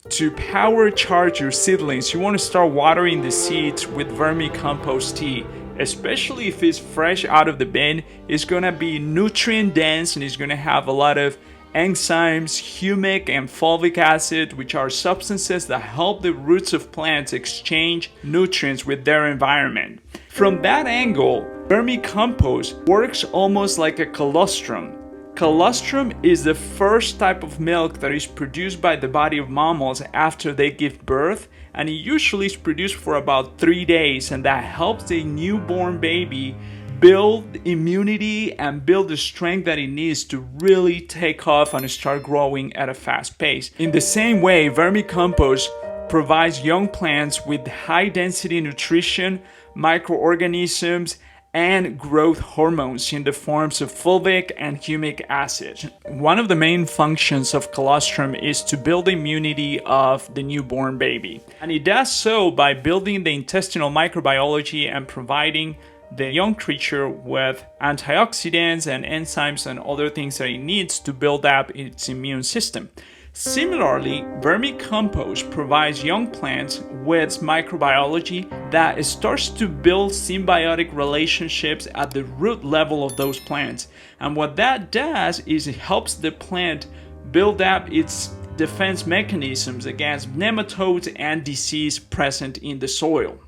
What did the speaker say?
To power charge your seedlings, you want to start watering the seeds with vermicompost tea. Especially if it's fresh out of the bin, it's going to be nutrient dense and it's going to have a lot of enzymes, humic and fulvic acid, which are substances that help the roots of plants exchange nutrients with their environment. From that angle, vermicompost works almost like a colostrum. Colostrum is the first type of milk that is produced by the body of mammals after they give birth, and it usually is produced for about 3 days, and that helps the newborn baby build immunity and build the strength that it needs to really take off and start growing at a fast pace. In the same way, vermicompost provides young plants with high density nutrition, microorganisms, and growth hormones in the forms of fulvic and humic acid. One of the main functions of colostrum is to build the immunity of the newborn baby. And it does so by building the intestinal microbiology and providing the young creature with antioxidants and enzymes and other things that it needs to build up its immune system. Similarly, vermicompost provides young plants with microbiology that starts to build symbiotic relationships at the root level of those plants. And what that does is it helps the plant build up its defense mechanisms against nematodes and disease present in the soil.